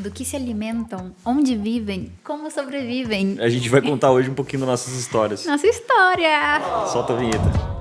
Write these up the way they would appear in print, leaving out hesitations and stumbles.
do que se alimentam, onde vivem, como sobrevivem. A gente vai contar hoje um pouquinho das nossas histórias. Nossa história! Solta a vinheta.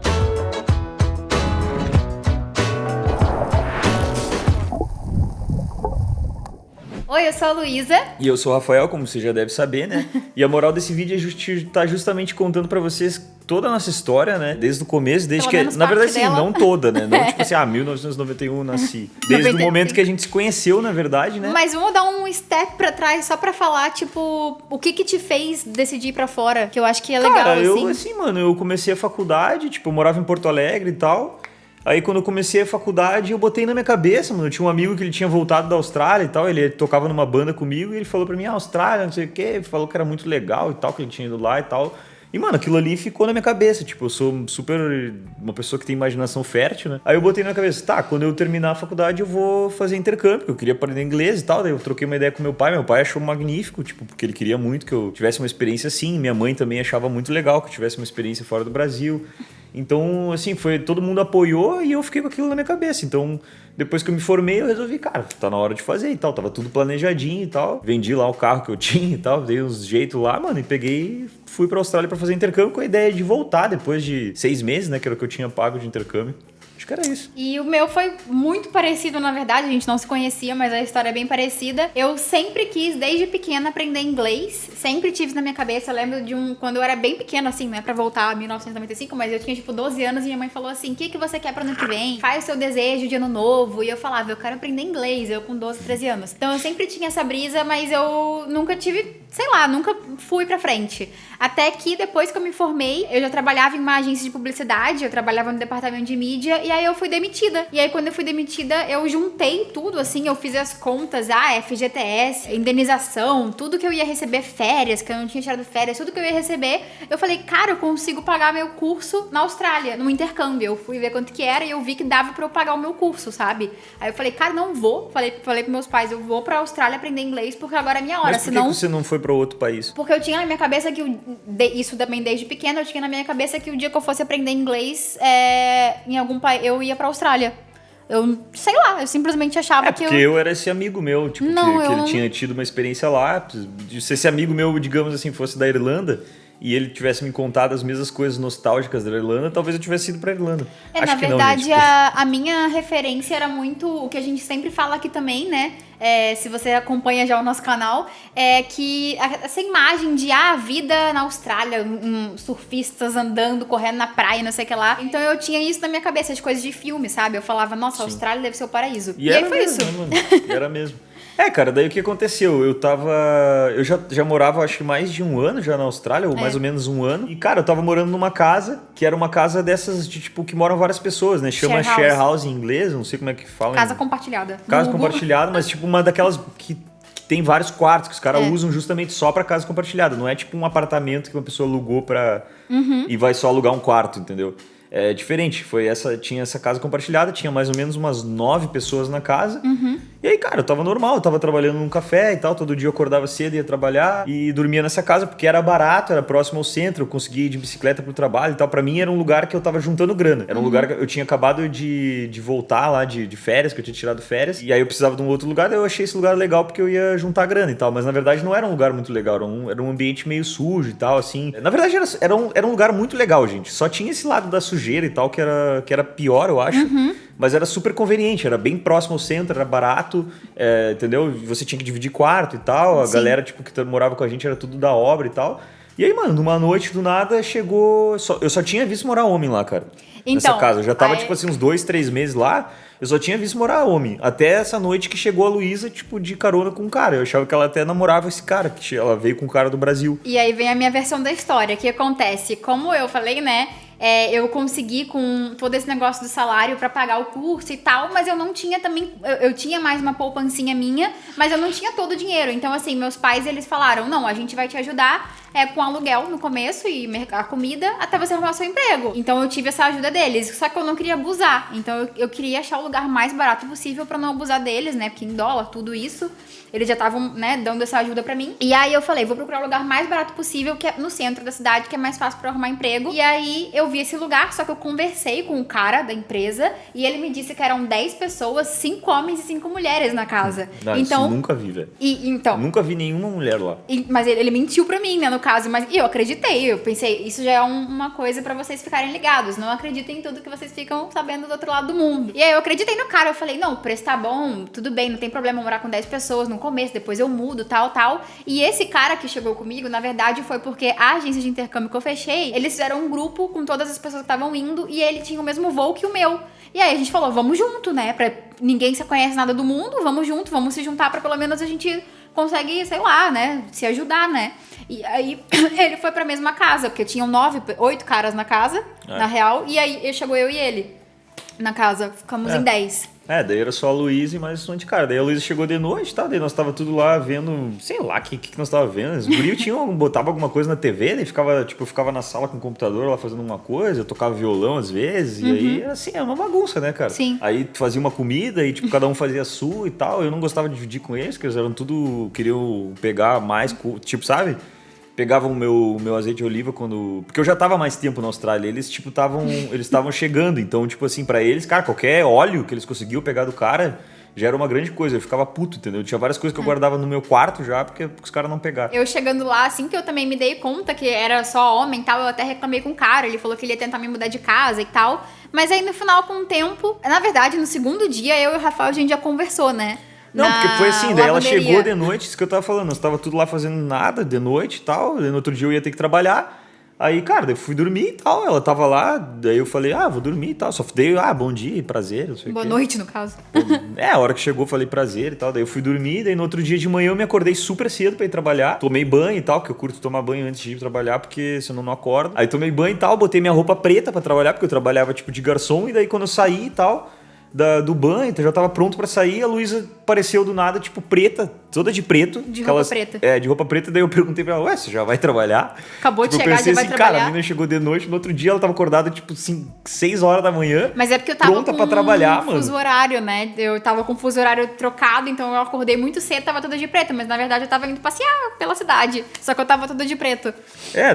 Oi, eu sou a Luísa. E eu sou o Rafael, como você já deve saber, né? E a moral desse vídeo é tá justamente contando pra vocês toda a nossa história, né? Desde o começo, desde Pelo que... menos Na verdade, parte assim, dela. não toda, né? Não tipo assim, 1991 nasci. Desde o 95. momento que a gente se conheceu, na verdade, né? Mas vamos dar um step pra trás só pra falar, tipo, o que te fez decidir ir pra fora? Que eu acho que é legal, Cara, eu, assim. assim, mano, eu comecei a faculdade, tipo, eu morava em Porto Alegre e tal. Aí quando eu comecei a faculdade, eu botei na minha cabeça, mano. Eu tinha um amigo que ele tinha voltado da Austrália e tal. Ele tocava numa banda comigo e ele falou pra mim, Austrália, não sei o quê. Falou que era muito legal e tal, que ele tinha ido lá e tal. E, mano, aquilo ali ficou na minha cabeça. Tipo, eu sou super... uma pessoa que tem imaginação fértil, né? Aí eu botei na minha cabeça, tá, quando eu terminar a faculdade eu vou fazer intercâmbio, porque eu queria aprender inglês e tal. Daí eu troquei uma ideia com meu pai. Meu pai achou magnífico, tipo, porque ele queria muito que eu tivesse uma experiência assim. Minha mãe também achava muito legal que eu tivesse uma experiência fora do Brasil. Então, assim, todo mundo apoiou e eu fiquei com aquilo na minha cabeça. Então, depois que eu me formei, eu resolvi, cara, tá na hora de fazer e tal. Tava tudo planejadinho e tal. Vendi lá o carro que eu tinha e tal, dei uns jeitos lá, mano, e peguei, fui pra Austrália pra fazer intercâmbio com a ideia de voltar depois de 6 meses, né, que era o que eu tinha pago de intercâmbio. Acho que era isso. E o meu foi muito parecido, na verdade. A gente não se conhecia, mas a história é bem parecida. Eu sempre quis, desde pequena, aprender inglês. Sempre tive na minha cabeça. Eu lembro de quando eu era bem pequena, assim, né? Pra voltar a 1995, mas eu tinha, tipo, 12 anos e minha mãe falou assim, o que você quer pro ano que vem? Faz o seu desejo de ano novo. E eu falava, eu quero aprender inglês. Eu com 12, 13 anos. Então eu sempre tinha essa brisa, mas eu nunca tive, sei lá, nunca fui pra frente. Até que depois que eu me formei, eu já trabalhava em uma agência de publicidade, eu trabalhava no departamento de mídia, e aí eu fui demitida. E aí quando eu fui demitida, eu juntei tudo, assim, eu fiz as contas, FGTS, indenização, tudo que eu ia receber, férias, que eu não tinha tirado férias, tudo que eu ia receber, eu falei, cara, eu consigo pagar meu curso na Austrália, no intercâmbio. Eu fui ver quanto que era e eu vi que dava pra eu pagar o meu curso, sabe? Aí eu falei, cara, não vou. Falei pros meus pais, eu vou pra Austrália aprender inglês porque agora é minha hora. Mas por que você não foi pra outro país? Porque eu tinha na minha cabeça que isso também desde pequena, eu tinha na minha cabeça que o dia que eu fosse aprender inglês em algum país, eu ia pra Austrália. Eu, sei lá, eu simplesmente achava que porque eu era esse amigo meu, tipo, não, que ele tinha tido uma experiência lá. Se esse amigo meu, digamos assim, fosse da Irlanda e ele tivesse me contado as mesmas coisas nostálgicas da Irlanda, talvez eu tivesse ido pra Irlanda. Acho na que verdade, não, gente. a minha referência era muito o que a gente sempre fala aqui também, né? Se você acompanha já o nosso canal, é que essa imagem de a vida na Austrália, surfistas andando, correndo na praia, não sei o que lá. Então eu tinha isso na minha cabeça, de coisas de filme, sabe? Eu falava, nossa, a Austrália deve ser o paraíso. E aí foi mesmo, isso. né, mano? E era mesmo. Cara, daí o que aconteceu? Eu já morava, acho que mais de um ano já na Austrália, ou mais ou menos um ano. E, cara, eu tava morando numa casa, que era uma casa dessas de, tipo, que moram várias pessoas, né? Chama share house em inglês, não sei como é que fala. Casa compartilhada. Casa compartilhada, mas tipo uma daquelas que tem vários quartos, que os caras usam justamente só pra casa compartilhada. Não é tipo um apartamento que uma pessoa alugou pra... e vai só alugar um quarto, entendeu? É diferente, tinha essa casa compartilhada, tinha mais ou menos umas 9 pessoas na casa. E aí, cara, eu tava normal, eu tava trabalhando num café e tal, todo dia eu acordava cedo, ia trabalhar e dormia nessa casa porque era barato, era próximo ao centro, eu conseguia ir de bicicleta pro trabalho e tal. Pra mim era um lugar que eu tava juntando grana, era um lugar que eu tinha acabado de voltar lá de férias, que eu tinha tirado férias, e aí eu precisava de um outro lugar, daí eu achei esse lugar legal porque eu ia juntar grana e tal, mas na verdade não era um lugar muito legal, era um ambiente meio sujo e tal, assim. Na verdade era um lugar muito legal, gente, só tinha esse lado da sujeira e tal que era pior, eu acho. Mas era super conveniente, era bem próximo ao centro, era barato, entendeu? Você tinha que dividir quarto e tal, a galera tipo, que morava com a gente era tudo da obra e tal. E aí, mano, numa noite do nada chegou... Eu só tinha visto morar homem lá, cara. Então, nessa casa. Eu já tava, tipo assim, uns 2, 3 meses lá, eu só tinha visto morar homem. Até essa noite que chegou a Luísa, tipo, de carona com um cara. Eu achava que ela até namorava esse cara, que ela veio com um cara do Brasil. E aí vem a minha versão da história. O que acontece? Como eu falei, né? Eu consegui com todo esse negócio do salário pra pagar o curso e tal, mas eu não tinha também... Eu tinha mais uma poupancinha minha, mas eu não tinha todo o dinheiro. Então, assim, meus pais, eles falaram, não, a gente vai te ajudar com aluguel no começo e a comida até você arrumar seu emprego. Então eu tive essa ajuda deles, só que eu não queria abusar. Então eu queria achar o lugar mais barato possível pra não abusar deles, né? Porque em dólar, tudo isso, eles já estavam, né, dando essa ajuda pra mim. E aí eu falei, vou procurar o lugar mais barato possível, que é no centro da cidade, que é mais fácil pra eu arrumar emprego. E aí eu vi esse lugar, só que eu conversei com o cara da empresa e ele me disse que eram 10 pessoas, 5 homens e 5 mulheres na casa. Não, então, isso nunca vi, velho. Então, nunca vi nenhuma mulher lá. Mas ele mentiu pra mim, né, no caso. E eu acreditei, eu pensei, isso já é uma coisa pra vocês ficarem ligados. Não acreditem em tudo que vocês ficam sabendo do outro lado do mundo. E aí eu acreditei no cara, eu falei, não, o preço tá bom, tudo bem, não tem problema morar com 10 pessoas no começo, depois eu mudo, tal. E esse cara que chegou comigo, na verdade, foi porque a agência de intercâmbio que eu fechei, eles fizeram um grupo com todas as pessoas que estavam indo e ele tinha o mesmo voo que o meu. E aí a gente falou, vamos junto, né? Ninguém se conhece nada do mundo, vamos junto, vamos se juntar pra pelo menos a gente consegue, sei lá, né? Se ajudar, né? E aí ele foi pra mesma casa, porque tinham 8 caras na casa, na real, e aí chegou eu e ele na casa, ficamos em 10. Daí era só a Luísa e mais um monte de cara. Daí a Luísa chegou de noite, tá? Daí nós tava tudo lá vendo, sei lá, o que nós tava vendo. Os guris botava alguma coisa na TV, daí ficava na sala com o computador lá fazendo uma coisa, eu tocava violão às vezes, e aí, assim, é uma bagunça, né, cara? Sim. Aí fazia uma comida e, cada um fazia a sua e tal. Eu não gostava de dividir com eles, porque eles eram tudo, queriam pegar mais, sabe? Pegavam o meu azeite de oliva quando... Porque eu já tava mais tempo na Austrália. Eles, estavam chegando. Então, assim, pra eles, cara, qualquer óleo que eles conseguiam pegar do cara já era uma grande coisa. Eu ficava puto, entendeu? Tinha várias coisas que eu guardava no meu quarto já, porque os caras não pegaram. Eu chegando lá, assim que eu também me dei conta que era só homem e tal, eu até reclamei com o cara. Ele falou que ele ia tentar me mudar de casa e tal. Mas aí, no final, com o tempo... Na verdade, no segundo dia, eu e o Rafael, a gente já conversou, né? Não, porque foi assim, daí ela chegou de noite, isso que eu tava falando, nós tava tudo lá fazendo nada de noite e tal, daí no outro dia eu ia ter que trabalhar, aí, cara, eu fui dormir e tal, ela tava lá, daí eu falei, vou dormir e tal, só dei, bom dia, prazer, não sei o quê. Boa noite, no caso. A hora que chegou eu falei prazer e tal, daí eu fui dormir, daí no outro dia de manhã eu me acordei super cedo pra ir trabalhar, tomei banho e tal, que eu curto tomar banho antes de ir trabalhar, porque senão não acordo, aí tomei banho e tal, botei minha roupa preta pra trabalhar, porque eu trabalhava tipo de garçom, e daí quando eu saí e tal... do banho, então já tava pronto pra sair, a Luísa apareceu do nada, tipo, preta, toda de preto. De roupa preta. De roupa preta, daí eu perguntei pra ela, você já vai trabalhar? Acabou de chegar, já vai trabalhar? Cara, a menina chegou de noite, no outro dia ela tava acordada, tipo, 6 horas da manhã. Mas é porque eu tava pronta com pra trabalhar, mano. Fuso horário, né? Eu tava com o fuso horário trocado, então eu acordei muito cedo, tava toda de preto, mas na verdade eu tava indo passear pela cidade, só que eu tava toda de preto.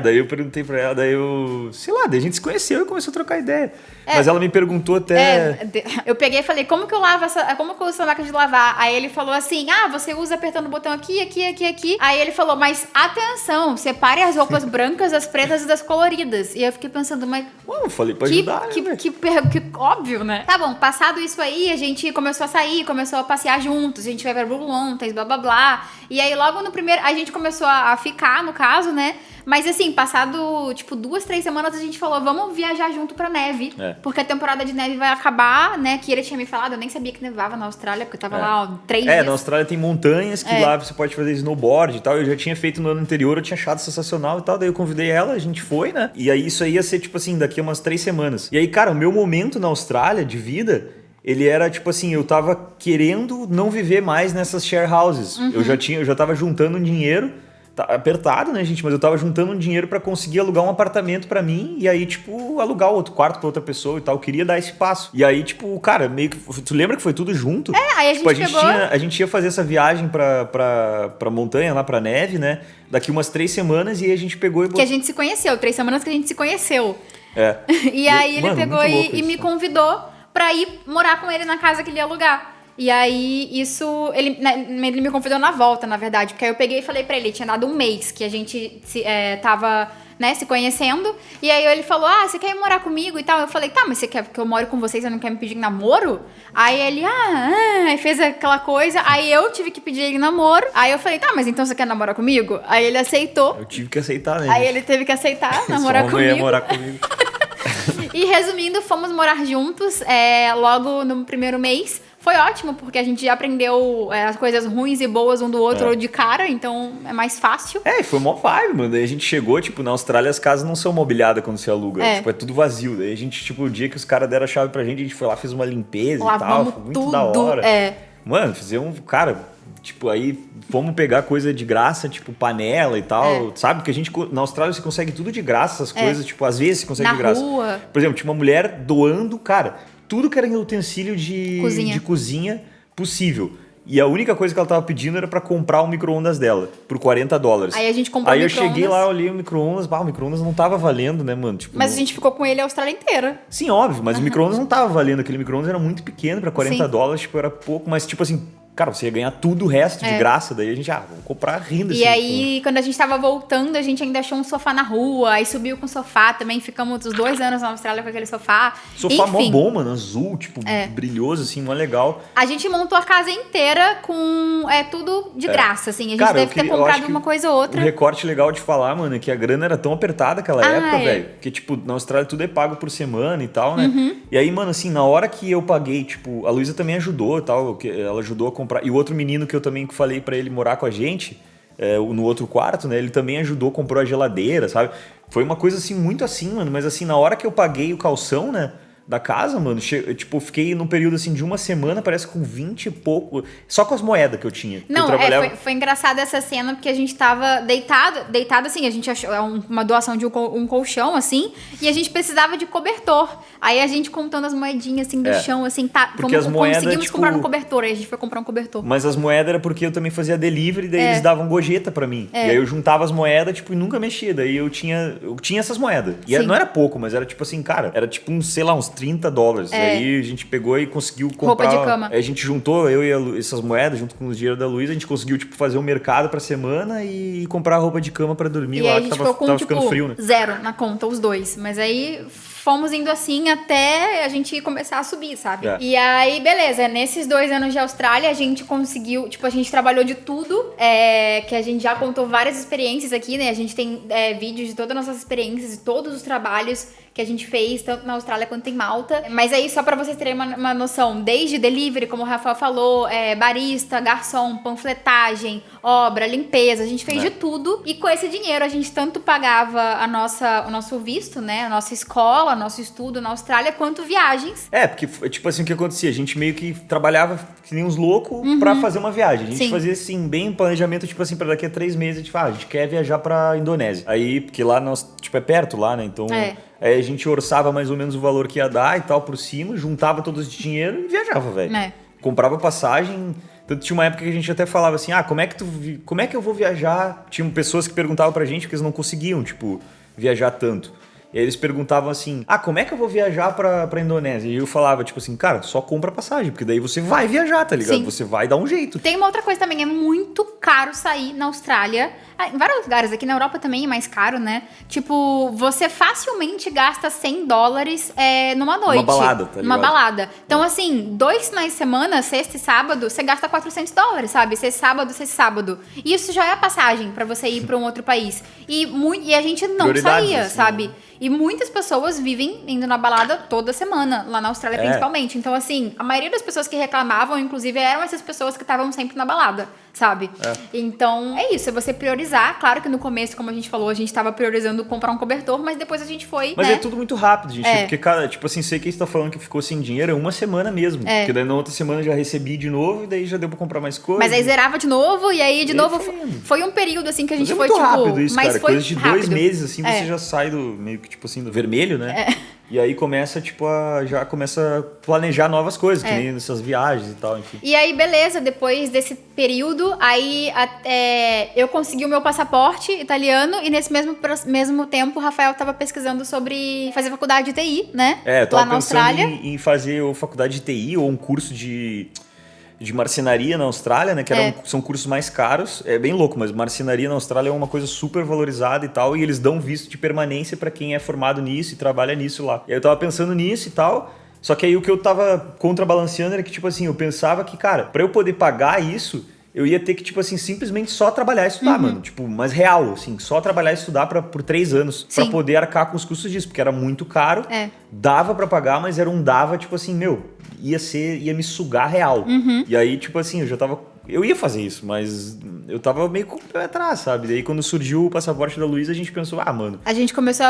Daí eu perguntei pra ela, daí a gente se conheceu e começou a trocar ideia. Mas ela me perguntou até... Eu peguei e falei, como que eu uso essa máquina de lavar? Aí ele falou assim, você usa apertando o botão aqui. Aí ele falou, mas atenção, separe as roupas brancas, das pretas e das coloridas. E eu fiquei pensando, mas... Eu falei pra ajudar, que óbvio, né? Tá bom, passado isso aí, a gente começou a sair, começou a passear juntos, a gente foi pra Blue Mountains, blá, blá, blá. E aí logo no primeiro, a gente começou a ficar, no caso, né? Mas assim, passado, 2, 3 semanas, a gente falou, vamos viajar junto pra neve. Porque a temporada de neve vai acabar, né? Que ele tinha me falado, eu nem sabia que nevava na Austrália, porque eu tava lá 3 dias. Na Austrália tem montanhas que lá você pode fazer snowboard e tal. Eu já tinha feito no ano anterior, eu tinha achado sensacional e tal. Daí eu convidei ela, a gente foi, né? E aí isso aí ia ser, daqui a umas 3 semanas. E aí, cara, o meu momento na Austrália de vida... Ele era, eu tava querendo não viver mais nessas share houses. Eu já tava juntando um dinheiro, tá apertado, né, gente? Mas eu tava juntando um dinheiro pra conseguir alugar um apartamento pra mim e aí, alugar outro quarto pra outra pessoa e tal. Eu queria dar esse passo. E aí, cara, meio que... Tu lembra que foi tudo junto? Aí a gente pegou... A gente ia fazer essa viagem pra montanha, lá pra neve, né? Daqui umas 3 semanas e aí a gente pegou e... Que a gente se conheceu, 3 semanas que a gente se conheu. E aí ele mano, pegou e me convidou pra ir morar com ele na casa que ele ia alugar. E aí, ele me convidou na volta, na verdade. Porque aí eu peguei e falei pra ele, tinha dado um mês que a gente tava, né, se conhecendo. E aí ele falou, você quer ir morar comigo e tal? Eu falei, mas você quer que eu more com vocês? Você não quer me pedir namoro? Aí ele, aí fez aquela coisa. Aí eu tive que pedir ele namoro. Aí eu falei, mas então você quer namorar comigo? Aí ele aceitou. Eu tive que aceitar, né? Aí ele teve que aceitar namorar comigo. Ia morar comigo. E resumindo, fomos morar juntos logo no primeiro mês. Foi ótimo, porque a gente já aprendeu as coisas ruins e boas um do outro de cara, então é mais fácil. Foi mó vibe, mano. Daí a gente chegou, na Austrália as casas não são mobiliadas quando você aluga. É tudo vazio. Daí a gente, o dia que os caras deram a chave pra gente, a gente foi lá, fez uma limpeza e tal. Foi muito da hora. Mano, fizemos, cara, Tipo, aí fomos pegar coisa de graça, tipo panela e tal, sabe? Porque na Austrália você consegue tudo de graça, essas coisas, tipo, às vezes você consegue de graça. Na rua. Por exemplo, tinha uma mulher doando, cara, tudo que era utensílio de cozinha possível. E a única coisa que ela tava pedindo era pra comprar o micro-ondas dela, por $40. Aí a gente comprou o micro-ondas. Aí eu cheguei lá, olhei o micro-ondas, o micro-ondas não tava valendo, né, mano? Tipo, mas a gente ficou com ele a Austrália inteira. Sim, óbvio, mas o micro-ondas não tava valendo. Aquele micro-ondas era muito pequeno pra $40, tipo, era pouco, mas tipo assim... Cara, você ia ganhar tudo o resto de graça. Daí a gente, vamos comprar rindo. E aí, quando a gente tava voltando, a gente ainda achou um sofá na rua. Aí subiu com o sofá também. Ficamos os 2 anos na Austrália com aquele sofá. Sofá mó bom, mano. Azul, tipo, brilhoso, assim, mó legal. A gente montou a casa inteira com tudo de graça, assim. A gente deve ter comprado uma coisa ou outra. O recorte legal de falar, mano, é que a grana era tão apertada naquela época, velho. Porque, tipo, na Austrália tudo é pago por semana e tal, né? E aí, mano, assim, na hora que eu paguei, tipo, a Luísa também ajudou e tal. Ela ajudou a comprar. E o outro menino que eu também falei pra ele morar com a gente, no outro quarto, né? Ele também ajudou, comprou a geladeira, sabe? Foi uma coisa assim, muito assim, mano. Mas assim, na hora que eu paguei o calção, né? Da casa, mano, tipo, fiquei num período assim de uma semana, parece com 20 e pouco, só com as moedas que eu tinha. Não, eu trabalhava... foi engraçada essa cena, porque a gente tava deitado assim, a gente achou uma doação de um colchão, assim, e a gente precisava de cobertor. Aí a gente contando as moedinhas, assim, do chão, assim, conseguimos tipo... comprar um cobertor, aí a gente foi comprar um cobertor. Mas as moedas era porque eu também fazia delivery, daí eles davam gorjeta pra mim. E aí eu juntava as moedas, tipo, e nunca mexia. Daí eu tinha essas moedas. E não era pouco, mas era tipo assim, cara, era tipo sei lá, uns $30. Aí a gente pegou e conseguiu comprar... roupa de cama. Aí a gente juntou, eu e essas moedas, junto com o dinheiro da Luísa, a gente conseguiu, tipo, fazer um mercado pra semana e comprar roupa de cama pra dormir lá, que tava ficando frio, né? 0 na conta, os dois. Mas aí fomos indo assim até a gente começar a subir, sabe? E aí, beleza, nesses 2 anos de Austrália, a gente conseguiu, tipo, a gente trabalhou de tudo, que a gente já contou várias experiências aqui, né? A gente tem vídeos de todas as nossas experiências e todos os trabalhos que a gente fez, tanto na Austrália quanto em Malta. Mas aí, só pra vocês terem uma noção, desde delivery, como o Rafael falou, barista, garçom, panfletagem, obra, limpeza, a gente fez de tudo. E com esse dinheiro, a gente tanto pagava o nosso visto, né? A nossa escola, nosso estudo na Austrália, quanto viagens. Porque, tipo assim, o que acontecia? A gente meio que trabalhava que nem uns loucos pra fazer uma viagem. A gente fazia, assim, bem planejamento, tipo assim, pra daqui a 3 meses, a gente fala, a gente quer viajar pra Indonésia. Aí, porque lá, tipo, é perto lá, né? Então... Aí a gente orçava mais ou menos o valor que ia dar e tal por cima, juntava todo esse dinheiro e viajava, velho. Comprava passagem. Tanto tinha uma época que a gente até falava assim, como é que eu vou viajar? Tinham pessoas que perguntavam pra gente porque eles não conseguiam, tipo, viajar tanto. E aí eles perguntavam assim, como é que eu vou viajar pra Indonésia? E eu falava, tipo assim, cara, só compra passagem, porque daí você vai viajar, tá ligado? Você vai dar um jeito. Tem uma outra coisa também, é muito caro sair na Austrália. Em vários lugares, aqui na Europa também é mais caro, né? Tipo, você facilmente gasta $100 numa noite. Uma balada, tá ligado? Uma balada. Então, assim, 2 finais de semana, sexta e sábado, você gasta $400, sabe? Sexta e sábado. E isso já é a passagem pra você ir pra um outro país. E a gente não saía, assim, sabe? E muitas pessoas vivem indo na balada toda semana, lá na Austrália principalmente. Então, assim, a maioria das pessoas que reclamavam, inclusive, eram essas pessoas que estavam sempre na balada, sabe? Então, é isso, é você priorizar. Claro que no começo, como a gente falou, a gente tava priorizando comprar um cobertor, mas depois a gente foi, Mas é tudo muito rápido, gente. Porque, cara, tipo assim, sei que você tá falando que ficou sem dinheiro, é uma semana mesmo. Porque daí na outra semana já recebi de novo e daí já deu pra comprar mais coisa. Mas aí zerava de novo e aí de novo foi um período, assim, que a gente foi, tipo... rápido isso, mas cara. Foi coisa de rápido. 2 meses, assim, você já sai do meio que, tipo assim, do vermelho, né? E aí começa, tipo, já começa a planejar novas coisas, que nem nessas viagens e tal, enfim. E aí, beleza, depois desse período, aí eu consegui o meu passaporte italiano e nesse mesmo tempo o Rafael tava pesquisando sobre fazer faculdade de TI, né? Eu tava lá na Austrália. em fazer ou faculdade de TI ou um curso de marcenaria na Austrália, né? Que são cursos mais caros. É bem louco, mas marcenaria na Austrália é uma coisa super valorizada e tal. E eles dão visto de permanência pra quem é formado nisso e trabalha nisso lá. E aí eu tava pensando nisso e tal. Só que aí o que eu tava contrabalanceando era que, tipo assim, eu pensava que, cara, pra eu poder pagar isso, eu ia ter que, tipo assim, simplesmente só trabalhar e estudar, mano. Tipo, mas real, assim, só trabalhar e estudar por 3 anos. Pra poder arcar com os custos disso, porque era muito caro. Dava pra pagar, mas era dava, tipo assim, ia me sugar real. E aí, tipo assim, eu já tava Eu ia fazer isso, mas eu tava meio com o pé atrás, sabe? Daí quando surgiu o passaporte da Luísa, a gente pensou, mano... A gente começou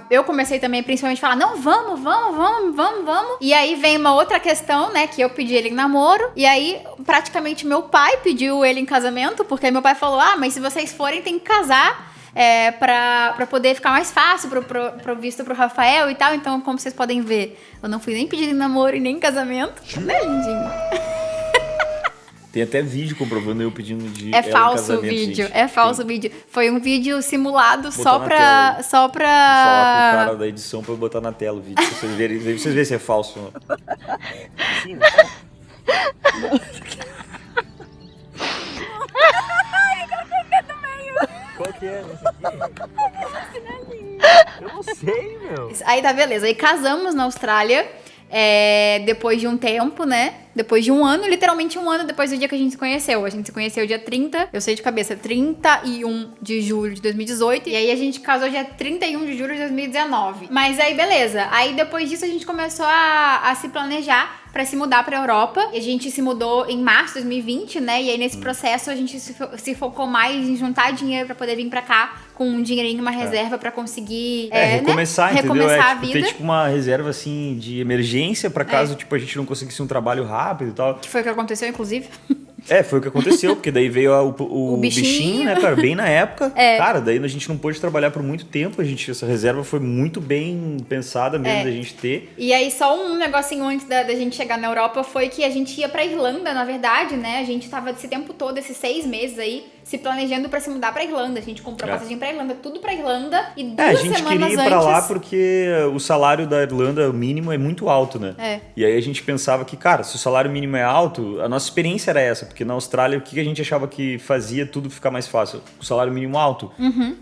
eu comecei também principalmente a falar, não, vamos. E aí vem uma outra questão, né, que eu pedi ele em namoro. E aí, praticamente, meu pai pediu ele em casamento, porque meu pai falou, mas se vocês forem, tem que casar. Pra poder ficar mais fácil pro visto pro Rafael e tal. Então, como vocês podem ver, eu não fui nem pedido em namoro e nem em casamento. Né, lindinho? Tem até vídeo comprovando eu pedindo de É falso o casamento, vídeo, gente. é falso o vídeo. Foi um vídeo simulado Botar só na pra... tela. Só pra... Vou falar com o cara da edição pra eu botar na tela o vídeo, pra vocês verem se é falso. Sim, né? Qual que é? Eu não sei, meu. Aí tá, beleza. Aí casamos na Austrália, depois de um tempo, né? Depois de um ano, literalmente um ano depois do dia que a gente se conheceu. A gente se conheceu dia 30, eu sei de cabeça, 31 de julho de 2018. E aí a gente casou dia 31 de julho de 2019. Mas aí, beleza. Aí depois disso a gente começou a se planejar pra se mudar pra Europa. E a gente se mudou em março de 2020, né? E aí nesse processo a gente se focou mais em juntar dinheiro pra poder vir pra cá com um dinheirinho, uma reserva pra conseguir recomeçar, né? entendeu? Recomeçar a vida. Ter tipo uma reserva assim de emergência pra caso tipo, a gente não conseguisse um trabalho rápido e tal. Que foi o que aconteceu, inclusive. Foi o que aconteceu, porque daí veio o bichinho, né, cara, bem na época. Cara, daí a gente não pôde trabalhar por muito tempo, essa reserva foi muito bem pensada mesmo da gente ter. E aí só um negocinho antes da gente chegar na Europa foi que a gente ia pra Irlanda, na verdade, né? A gente tava esse tempo todo, esses 6 meses aí, se planejando pra se mudar pra Irlanda. A gente comprou passagem pra Irlanda, tudo pra Irlanda. E 2 a gente semanas queria ir pra lá porque o salário da Irlanda mínimo é muito alto, né? E aí a gente pensava que, cara, se o salário mínimo é alto, a nossa experiência era essa, porque na Austrália o que a gente achava que fazia tudo ficar mais fácil? O salário mínimo alto.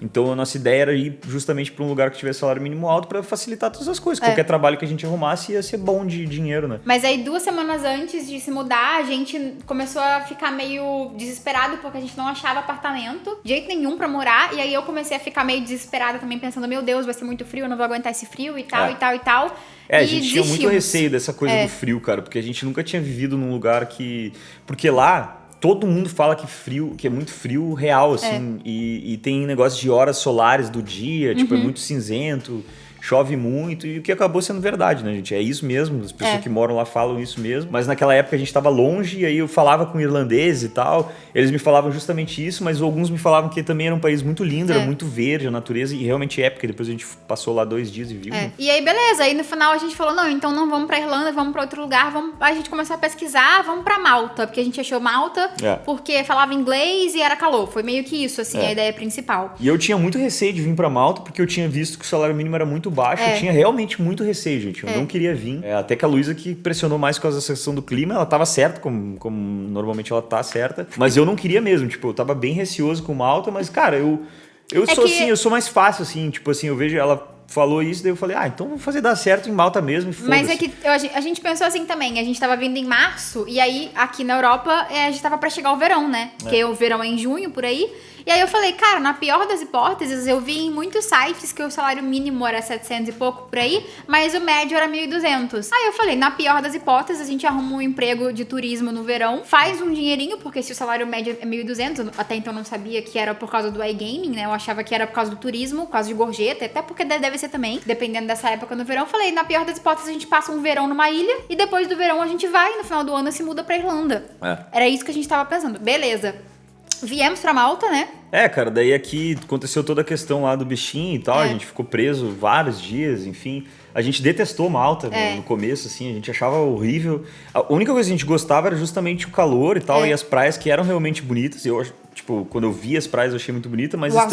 Então a nossa ideia era ir justamente pra um lugar que tivesse salário mínimo alto pra facilitar todas as coisas. Qualquer trabalho que a gente arrumasse ia ser bom de dinheiro, né? Mas aí 2 semanas antes de se mudar, a gente começou a ficar meio desesperado porque a gente não achava apartamento de jeito nenhum pra morar. E aí eu comecei a ficar meio desesperada também, pensando, meu Deus, vai ser muito frio, eu não vou aguentar esse frio e tal, e tal, e tal. A gente tinha muito receio dessa coisa do frio, cara, porque a gente nunca tinha vivido num lugar que... Porque lá... Todo mundo fala que é muito frio real, assim, e tem negócio de horas solares do dia, tipo, é muito cinzento, chove muito, e o que acabou sendo verdade, né, gente? É isso mesmo, as pessoas que moram lá falam isso mesmo, mas naquela época a gente tava longe, e aí eu falava com irlandeses e tal, eles me falavam justamente isso, mas alguns me falavam que também era um país muito lindo, era muito verde, a natureza, e realmente é, porque depois a gente passou lá 2 dias e viu. Né? E aí, beleza, aí no final a gente falou, não, então não vamos pra Irlanda, vamos pra outro lugar, a gente começou a pesquisar, vamos pra Malta, porque a gente achou Malta, porque falava inglês e era calor, foi meio que isso, assim, a ideia principal. E eu tinha muito receio de vir pra Malta, porque eu tinha visto que o salário mínimo era muito baixo, eu tinha realmente muito receio, gente, eu não queria vir. Até que a Luísa que pressionou mais com a questão do clima, ela tava certa, como normalmente ela tá certa, mas eu não queria mesmo, tipo, eu tava bem receoso com Malta, mas, cara, eu sou assim, eu sou mais fácil, assim, tipo assim, eu vejo ela... Falou isso, daí eu falei, então vamos fazer dar certo em Malta mesmo, Mas é que a gente pensou assim também, a gente tava vindo em março, e aí aqui na Europa a gente tava pra chegar o verão, né? Porque o verão é em junho, por aí. E aí eu falei, cara, na pior das hipóteses, eu vi em muitos sites que o salário mínimo era 700 e pouco por aí, mas o médio era 1.200. Aí eu falei, na pior das hipóteses, a gente arruma um emprego de turismo no verão, faz um dinheirinho, porque se o salário médio é 1.200, até então eu não sabia que era por causa do iGaming, né? Eu achava que era por causa do turismo, por causa de gorjeta, até porque deve ser também, dependendo dessa época no verão. Eu falei, na pior das hipóteses, a gente passa um verão numa ilha, e depois do verão a gente vai, e no final do ano se muda pra Irlanda. Era isso que a gente tava pensando. Beleza. Viemos pra Malta, né? Cara, daí aqui aconteceu toda a questão lá do bichinho e tal, a gente ficou preso vários dias, enfim. A gente detestou Malta no começo, assim, a gente achava horrível. A única coisa que a gente gostava era justamente o calor e tal, e as praias que eram realmente bonitas. Eu, tipo, quando eu vi as praias eu achei muito bonita, mas a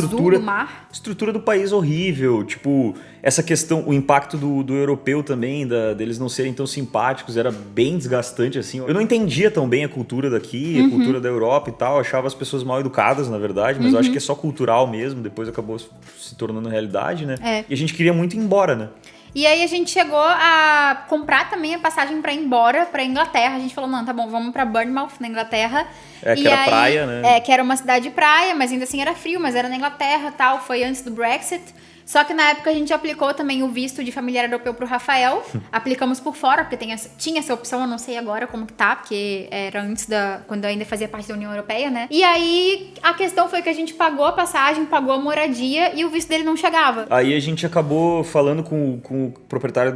estrutura do país horrível, tipo, essa questão, o impacto do europeu também, deles não serem tão simpáticos, era bem desgastante, assim. Eu não entendia tão bem a cultura daqui, a cultura da Europa e tal, achava as pessoas mal educadas, na verdade, mas eu acho que é só cultural mesmo, depois acabou se tornando realidade, né? E a gente queria muito ir embora, né? E aí a gente chegou a comprar também a passagem pra ir embora pra Inglaterra. A gente falou, não, tá bom, vamos pra Bournemouth, na Inglaterra. Que era praia, né? Que era uma cidade de praia, mas ainda assim era frio, mas era na Inglaterra e tal. Foi antes do Brexit. Só que na época a gente aplicou também o visto de familiar europeu pro Rafael. Aplicamos por fora, porque tinha essa opção, eu não sei agora como que tá, porque era antes quando eu ainda fazia parte da União Europeia, né? E aí a questão foi que a gente pagou a passagem, pagou a moradia e o visto dele não chegava. Aí a gente acabou falando com o proprietário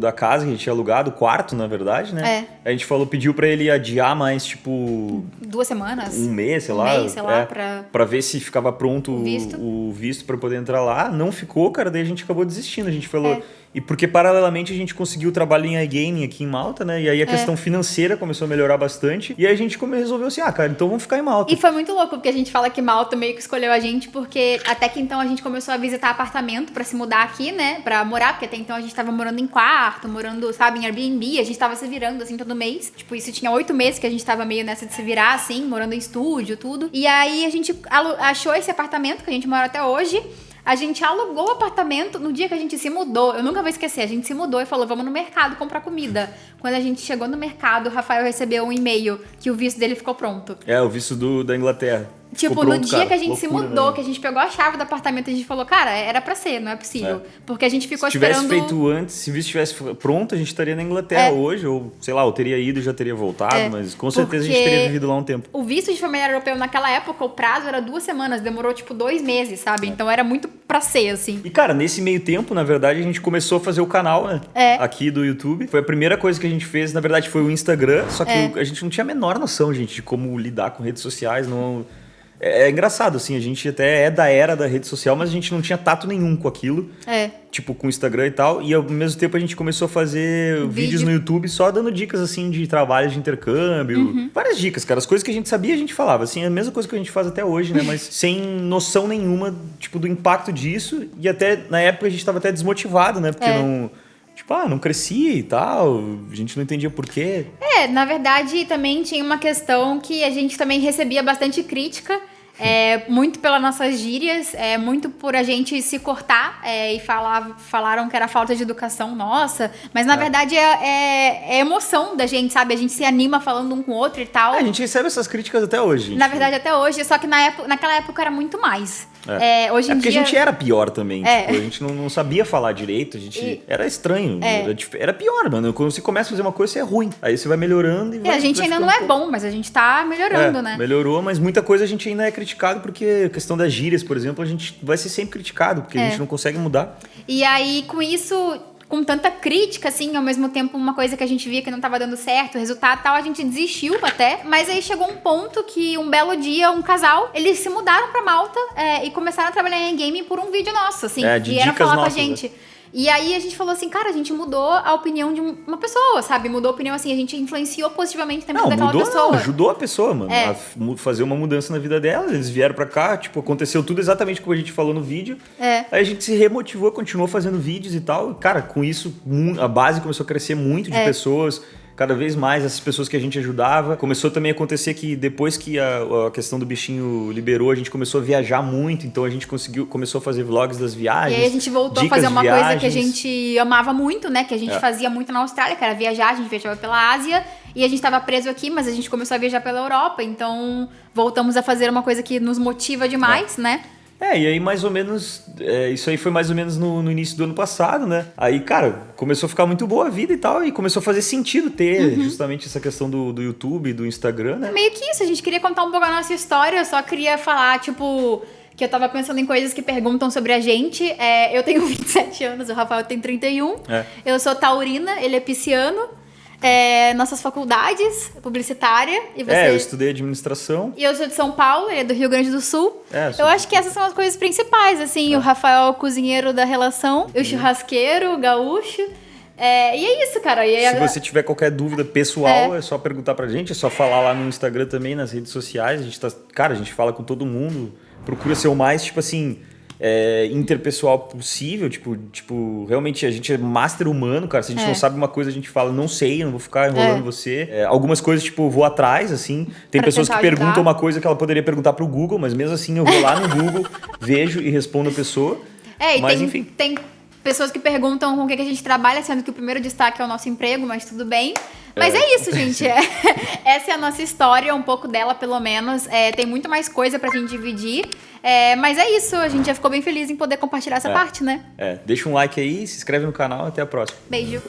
da casa, que a gente tinha alugado, o quarto, na verdade, né? A gente pediu pra ele adiar mais, tipo... 2 semanas. Um mês, sei lá. Pra ver se ficava pronto o visto pra poder entrar lá. Não ficou, cara, daí a gente acabou desistindo. A gente falou... E porque, paralelamente, a gente conseguiu o trabalho em iGaming aqui em Malta, né? E aí a questão financeira começou a melhorar bastante. E aí a gente resolveu assim, cara, então vamos ficar em Malta. E foi muito louco, porque a gente fala que Malta meio que escolheu a gente, porque até que então a gente começou a visitar apartamento pra se mudar aqui, né? Pra morar, porque até então a gente tava morando em quarto, morando, sabe, em Airbnb. A gente tava se virando, assim, todo mês. Tipo, isso tinha 8 meses que a gente tava meio nessa de se virar, assim, morando em estúdio, tudo. E aí a gente achou esse apartamento que a gente mora até hoje. A gente alugou o apartamento no dia que a gente se mudou. Eu nunca vou esquecer. A gente se mudou e falou, vamos no mercado comprar comida. Quando a gente chegou no mercado, o Rafael recebeu um e-mail que o visto dele ficou pronto. O visto da Inglaterra. Tipo, pronto, no dia, cara, que a gente se mudou, né? Que a gente pegou a chave do apartamento, a gente falou, cara, era pra ser, não é possível. Porque a gente ficou esperando... Se tivesse feito antes, se o visto estivesse pronto, a gente estaria na Inglaterra hoje, ou sei lá, eu teria ido e já teria voltado, mas com certeza a gente teria vivido lá um tempo. O visto de familiar europeu naquela época, o prazo era 2 semanas, demorou tipo 2 meses, sabe? Então era muito pra ser, assim. E cara, nesse meio tempo, na verdade, a gente começou a fazer o canal, né? Aqui do YouTube. Foi a primeira coisa que a gente fez, na verdade, foi o Instagram, só que a gente não tinha a menor noção, gente, de como lidar com redes sociais, não... É engraçado, assim, a gente até é da era da rede social, mas a gente não tinha tato nenhum com aquilo. Tipo, com o Instagram e tal. E ao mesmo tempo a gente começou a fazer vídeos no YouTube só dando dicas, assim, de trabalho de intercâmbio. Várias dicas, cara. As coisas que a gente sabia, a gente falava. Assim, a mesma coisa que a gente faz até hoje, né? Mas sem noção nenhuma, tipo, do impacto disso. E até, na época, a gente tava até desmotivado, né? Porque não... Tipo, não crescia e tal, a gente não entendia por quê. Na verdade, também tinha uma questão que a gente também recebia bastante crítica, muito pelas nossas gírias, muito por a gente se cortar, e falaram que era falta de educação nossa, mas na verdade é emoção da gente, sabe? A gente se anima falando um com o outro e tal. A gente recebe essas críticas até hoje. Gente. Na verdade, até hoje, só que naquela época era muito mais. Hoje em porque dia... a gente era pior também. Tipo, a gente não sabia falar direito, a gente era estranho. Era pior, mano. Quando você começa a fazer uma coisa, você é ruim. Aí você vai melhorando e vai... a gente ainda não é bom, mas a gente tá melhorando, né? Melhorou, mas muita coisa a gente ainda é criticado, porque a questão das gírias, por exemplo, a gente vai ser sempre criticado, porque a gente não consegue mudar. E aí, com isso... Com tanta crítica, assim, ao mesmo tempo uma coisa que a gente via que não tava dando certo, o resultado e tal, a gente desistiu até. Mas aí chegou um ponto que um belo dia, um casal, eles se mudaram pra Malta e começaram a trabalhar em gaming por um vídeo nosso, assim. Vieram falar com a gente. Né? E aí a gente falou assim, cara, a gente mudou a opinião de uma pessoa, sabe? Mudou a opinião, assim, a gente influenciou positivamente na vida daquela pessoa. Não, ajudou a pessoa, mano, a fazer uma mudança na vida dela. Eles vieram pra cá, tipo, aconteceu tudo exatamente como a gente falou no vídeo. Aí a gente se remotivou, continuou fazendo vídeos e tal. Cara, com isso, a base começou a crescer muito de pessoas. Cada vez mais essas pessoas que a gente ajudava. Começou também a acontecer que depois que a questão do bichinho liberou, a gente começou a viajar muito. Então a gente começou a fazer vlogs das viagens. E aí a gente voltou a fazer uma coisa que a gente amava muito, né? Que a gente fazia muito na Austrália, que era viajar. A gente viajava pela Ásia e a gente estava preso aqui, mas a gente começou a viajar pela Europa. Então voltamos a fazer uma coisa que nos motiva demais, né? E aí mais ou menos, isso aí foi mais ou menos no início do ano passado, né? Aí, cara, começou a ficar muito boa a vida e tal, e começou a fazer sentido ter justamente essa questão do YouTube, do Instagram, né? Meio que isso, a gente queria contar um pouco a nossa história, eu só queria falar, tipo... Que eu tava pensando em coisas que perguntam sobre a gente. Eu tenho 27 anos, o Rafael tem 31. Eu sou taurina, ele é pisciano. Nossas faculdades, publicitária. E você... eu estudei administração. E eu sou de São Paulo, ele é do Rio Grande do Sul. Eu acho que essas são as coisas principais, assim. O Rafael é o cozinheiro da relação, o churrasqueiro, o gaúcho. E é isso, cara. Se você tiver qualquer dúvida pessoal, é só perguntar pra gente, é só falar lá no Instagram também, nas redes sociais. A gente fala com todo mundo, procura ser o mais, tipo assim... interpessoal possível, tipo, realmente a gente é master humano, cara, se a gente não sabe uma coisa, a gente fala, não sei, eu não vou ficar enrolando você. Algumas coisas, tipo, eu vou atrás, assim, tem pra pessoas que perguntam uma coisa que ela poderia perguntar pro Google, mas mesmo assim eu vou lá no Google, vejo e respondo a pessoa, mas enfim. Tem pessoas que perguntam com o que a gente trabalha, sendo que o primeiro destaque é o nosso emprego, mas tudo bem. Mas é isso, gente. Essa é a nossa história, um pouco dela, pelo menos. Tem muito mais coisa pra gente dividir. Mas é isso, a gente já ficou bem feliz em poder compartilhar essa parte, né? Deixa um like aí, se inscreve no canal, até a próxima. Beijo.